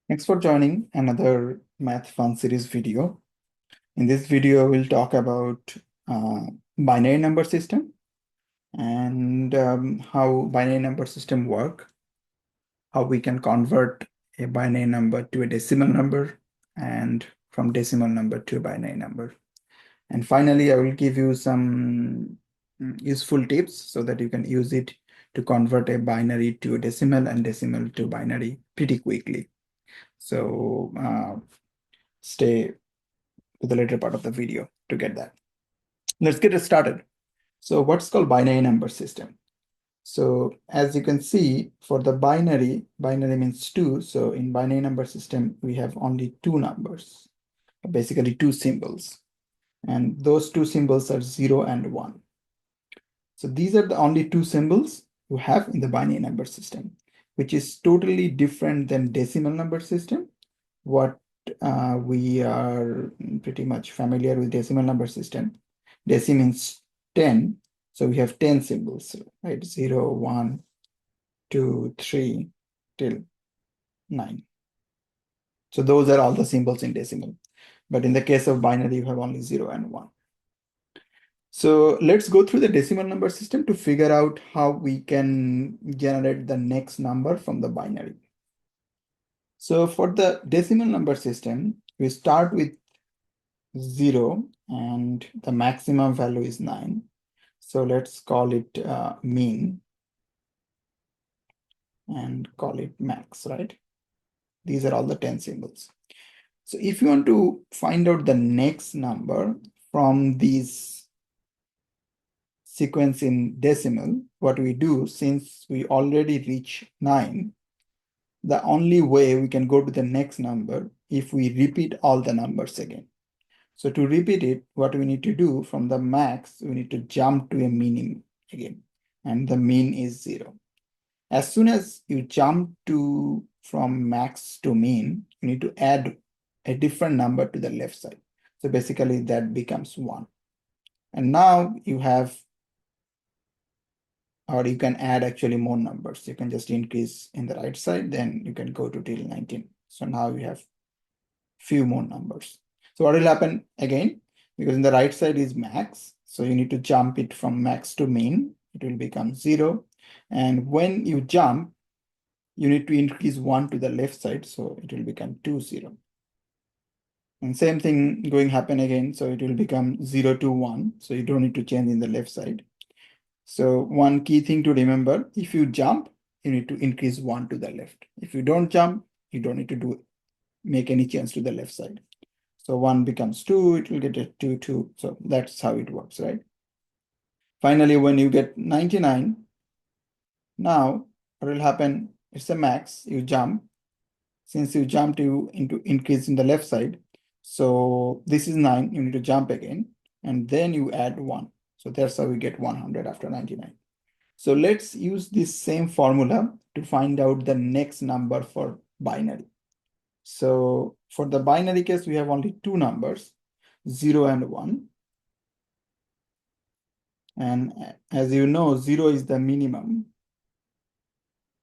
Thanks for joining another Math Fun Series video. In this video, we'll talk about uh, binary number system and how binary number system work, how we can convert a binary number to a decimal number and from decimal number to a binary number. And finally, I will give you some useful tips so that you can use it to convert a binary to a decimal and decimal to binary pretty quickly. So stay to the later part of the video to get that. Let's get it started. So what's called binary number system? So as you can see, for the binary means two. So in binary number system, we have only two numbers, basically two symbols. And those two symbols are 0 and 1. So these are the only two symbols you have in the binary number system, which is totally different than decimal number system. What we are pretty much familiar with decimal number system. Deci means 10. So we have 10 symbols, right? 0, 1, 2, 3 till 9. So those are all the symbols in decimal. But in the case of binary, you have only 0 and 1. So let's go through the decimal number system to figure out how we can generate the next number from the binary. So for the decimal number system, we start with 0 and the maximum value is 9. So let's call it mean and call it max, right? These are all the 10 symbols. So if you want to find out the next number from these sequence in decimal, what we do, since we already reach 9, the only way we can go to the next number if we repeat all the numbers again. So to repeat it, what we need to do from the max, we need to jump to a mean again, and the mean is 0. As soon as you jump to from max to mean, you need to add a different number to the left side. So basically that becomes 1. And now you have, or you can add actually more numbers. You can just increase in the right side, then you can go to till 19. So now you have few more numbers. So what will happen again? Because in the right side is max, so you need to jump it from max to mean. It will become 0. And when you jump, you need to increase 1 to the left side, so it will become 2, 0. And same thing going happen again, so it will become 0 to 1, so you don't need to change in the left side. So one key thing to remember, if you jump, you need to increase 1 to the left. If you don't jump, you don't need to make any change to the left side. So 1 becomes 2, it will get a 2, 2. So that's how it works, right? Finally, when you get 99, now what will happen? It's a max, you jump. Since you jumped, you into increase in the left side. So this is 9, you need to jump again, and then you add 1. So that's how we get 100 after 99. So let's use this same formula to find out the next number for binary. So for the binary case, we have only two numbers, 0 and 1. And as you know, 0 is the minimum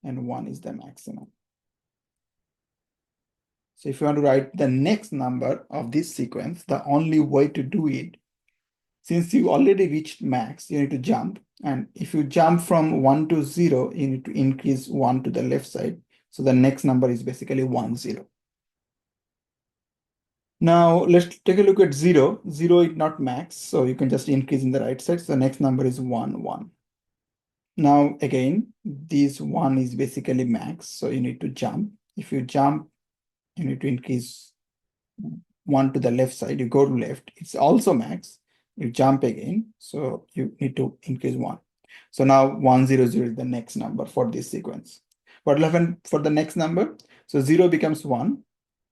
and 1 is the maximum. So if you want to write the next number of this sequence, the only way to do it, since you already reached max, you need to jump. And if you jump from 1 to 0, you need to increase 1 to the left side. So the next number is basically 1, 0. Now let's take a look at 0. 0 is not max, so you can just increase in the right side. So the next number is 1, 1. Now again, this 1 is basically max, so you need to jump. If you jump, you need to increase 1 to the left side. You go to left, it's also max. You jump again, so you need to increase 1. So now 1, 0, 0 is the next number for this sequence. What will happen for the next number? So 0 becomes 1.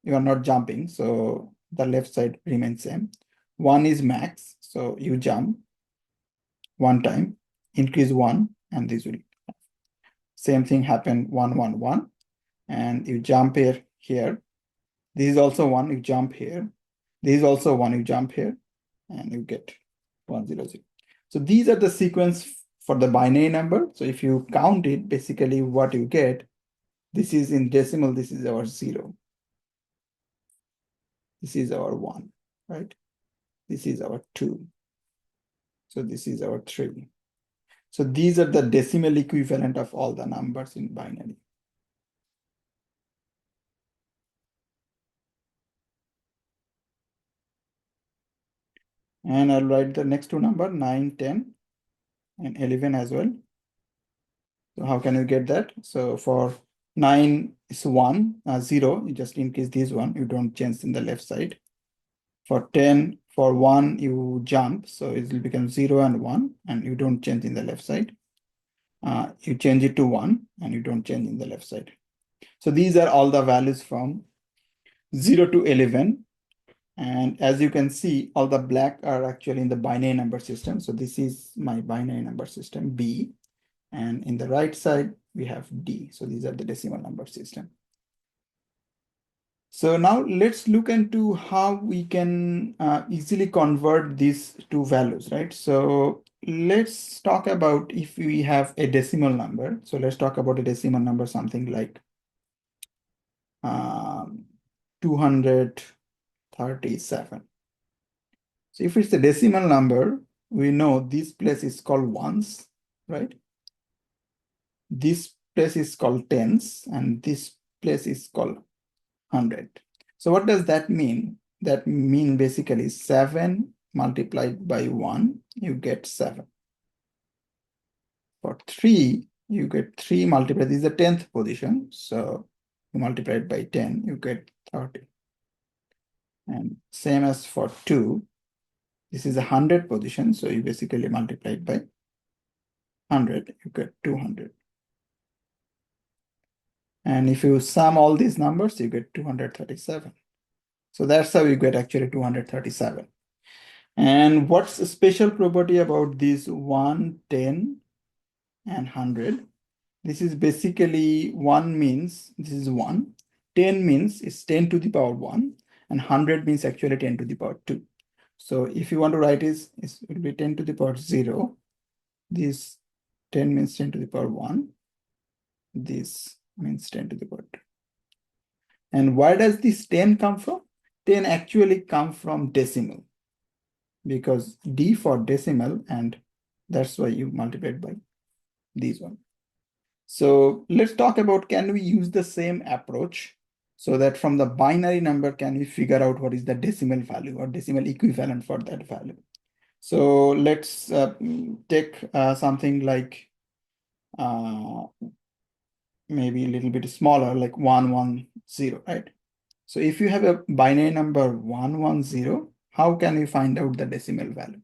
You are not jumping, so the left side remains same. 1 is max, so you jump 1 time, increase 1, and this will same thing happen 1, 1, 1, and you jump here. This is also 1, you jump here. This is also 1, you jump here, and you get 1, 0, 0. So these are the sequence for the binary number. So if you count it, basically what you get, this is in decimal, this is our 0. This is our 1, right? This is our 2. So this is our 3. So these are the decimal equivalent of all the numbers in binary. And I'll write the next two number 9, 10, and 11 as well. So how can you get that? So for 9 is 1, 0, you just increase this one, you don't change in the left side. For 10, for 1, you jump, so it will become 0 and 1, and you don't change in the left side. You change it to 1, and you don't change in the left side. So these are all the values from 0 to 11. And as you can see, all the black are actually in the binary number system. So this is my binary number system, B. And in the right side, we have D. So these are the decimal number system. So now let's look into how we can easily convert these two values, right? So let's talk about if we have a decimal number. So let's talk about a decimal number, something like 237. So if it's a decimal number, we know this place is called ones, right? This place is called tens, and this place is called 100. So what does that mean? That mean basically 7 multiplied by 1, you get 7. For 3, you get 3 multiplied, this is the 10th position. So you multiply it by 10, you get 30. And same as for 2, this is a 100 position. So you basically multiply it by 100, you get 200. And if you sum all these numbers, you get 237. So that's how you get actually 237. And what's the special property about this 1, 10, and 100? This is basically 1 means this is 1. 10 means it's 10 to the power 1. And 100 means actually 10 to the power 2. So if you want to write it will be 10 to the power 0. This 10 means 10 to the power 1. This means 10 to the power 2. And where does this 10 come from? 10 actually come from decimal, because D for decimal, and that's why you multiply it by these one. So let's talk about, can we use the same approach so that from the binary number, can we figure out what is the decimal value or decimal equivalent for that value? So let's take something like maybe a little bit smaller, like 110, right? So if you have a binary number 110, how can we find out the decimal value?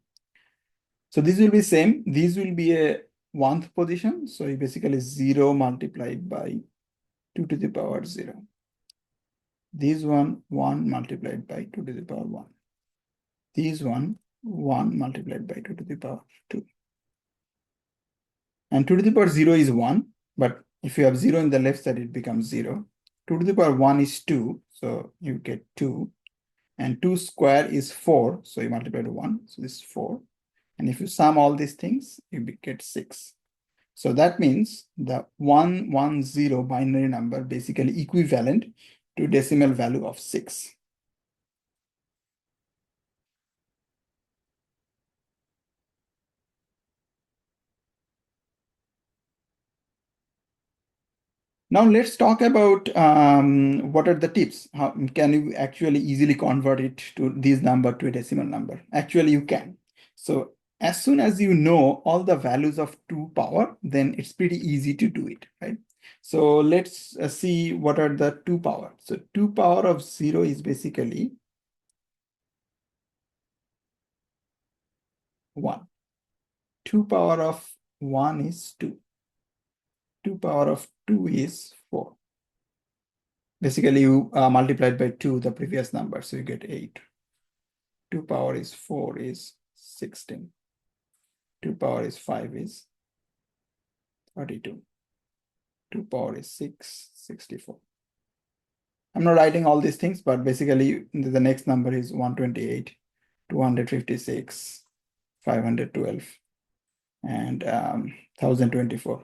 So this will be same. This will be a 1th position. So you basically 0 multiplied by 2 to the power 0. This one 1 multiplied by 2 to the power 1. This one 1 multiplied by 2 to the power 2. And 2 to the power 0 is 1. But if you have 0 in the left side, it becomes 0. 2 to the power 1 is 2. So you get 2. And 2 square is 4. So you multiply to 1. So this is 4. And if you sum all these things, you get 6. So that means the 110 binary number basically equivalent to decimal value of 6. Now let's talk about what are the tips. How can you actually easily convert it to this number to a decimal number? Actually, you can. So as soon as you know all the values of 2 power, then it's pretty easy to do it, right? So let's see what are the 2 power. So 2 power of 0 is basically 1. 2 power of 1 is 2. 2 power of 2 is 4. Basically, you multiplied by 2 the previous number, so you get 8. 2 power is 4 is 16. 2 power is 5 is 32. 2 power is 6, 64. I'm not writing all these things, but basically the next number is 128, 256, 512, and 1024.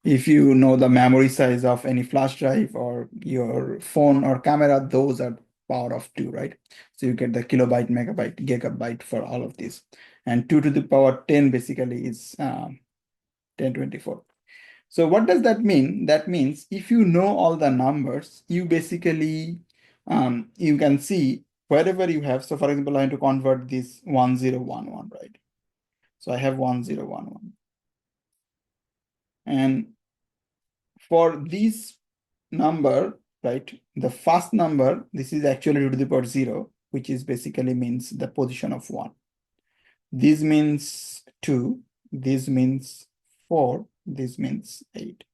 If you know the memory size of any flash drive or your phone or camera, those are power of 2, right? So you get the kilobyte, megabyte, gigabyte for all of these. And 2 to the power 10 basically is 1024. So what does that mean? That means if you know all the numbers, you basically, you can see wherever you have. So for example, I want to convert this 1011, right? So I have 1011. And for this number, right, the first number, this is actually 2 to the power 0, which is basically means the position of 1. This means 2, this means 4, this means 8.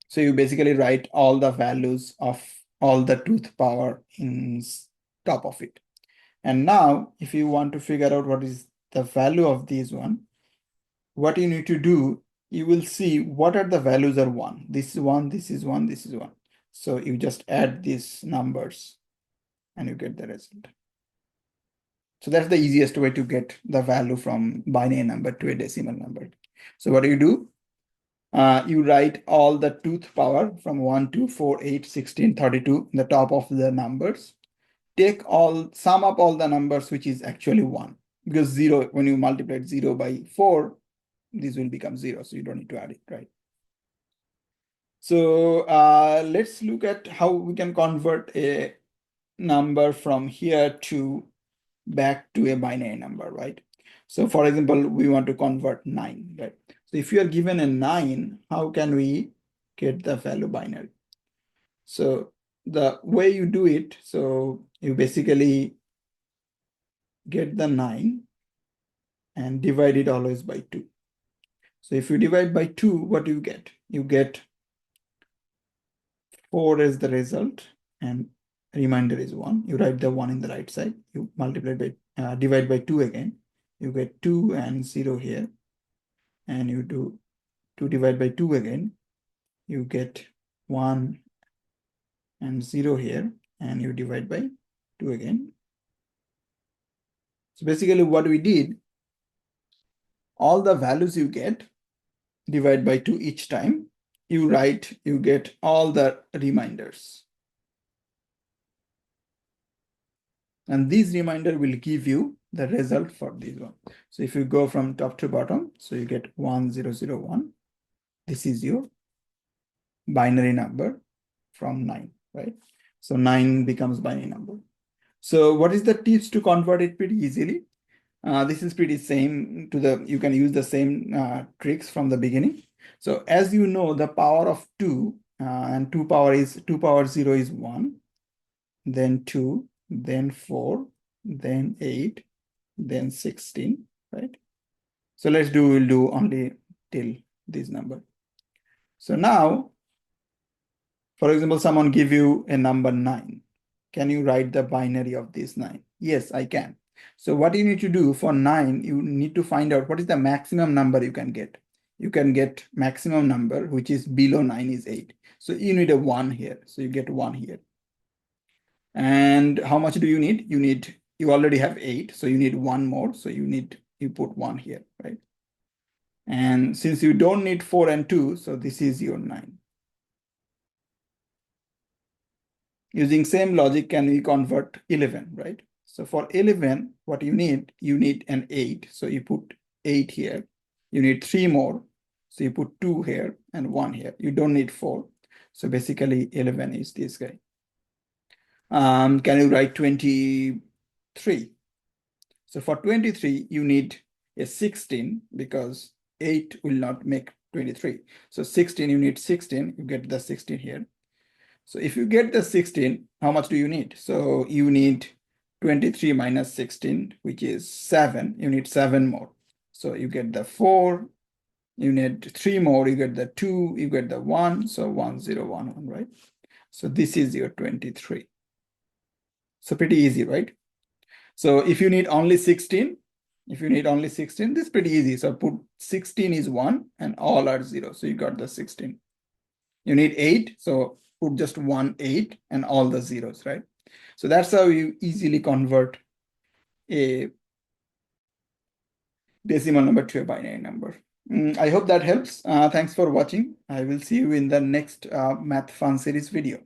So you basically write all the values of all the tooth power in top of it. And now, if you want to figure out what is the value of this one, what you need to do, you will see what are the values are 1. This is 1, this is 1, this is 1. So you just add these numbers and you get the result. So that's the easiest way to get the value from binary number to a decimal number. So what do? You write all the tooth power from 1, 2, 4, 8, 16, 32 in the top of the numbers. Sum up all the numbers, which is actually 1. Because 0, when you multiply 0 by 4, this will become 0. So you don't need to add it, right? So let's look at how we can convert a number from here to back to a binary number, right? So for example, we want to convert 9, right? So if you are given a 9, how can we get the value binary? So the way you do it, so you basically get the 9 and divide it always by 2. So if you divide by 2, what do you get? You get 4 as the result and remainder is 1. You write the 1 in the right side. You multiply by, divide by 2 again. You get 2 and 0 here. And you do 2 divide by 2 again. You get 1 and 0 here. And you divide by 2 again. So basically what we did, all the values you get, divide by 2 each time. You get all the reminders. And these remainder will give you the result for this one. So if you go from top to bottom, so you get 1001. This is your binary number from 9, right? So 9 becomes binary number. So what is the tips to convert it pretty easily? This is pretty same to you can use the same tricks from the beginning. So as you know, the power of 2 and 2 power 0 is 1, then 2, then 4, then 8, then 16, right? So we'll do only till this number. So now, for example, someone give you a number 9. Can you write the binary of this 9? Yes, I can. So what you need to do for 9, you need to find out what is the maximum number you can get. You can get maximum number, which is below 9 is 8. So you need a 1 here. So you get 1 here. And how much do you need? You already have 8, so you need 1 more. So you put 1 here, right? And since you don't need 4 and 2, so this is your 9. Using same logic, can we convert 11, right? So for 11, what you need an 8. So you put 8 here. You need 3 more. So you put 2 here and 1 here. You don't need 4. So basically 11 is this guy. Can you write 23? So for 23, you need a 16 because 8 will not make 23. So 16, you need 16. You get the 16 here. So if you get the 16, how much do you need? So you need 23 minus 16, which is 7. You need 7 more. So you get the 4. You need 3 more. You get the 2. You get the 1. So 1011, right? So this is your 23. So pretty easy, right? So if you need only 16, this is pretty easy. So put 16 is 1 and all are 0. So you got the 16. You need 8. So put just 1, 8 and all the zeros, right? So that's how you easily convert a decimal number to a binary number. I hope that helps. Thanks for watching. I will see you in the next Math Fun series video.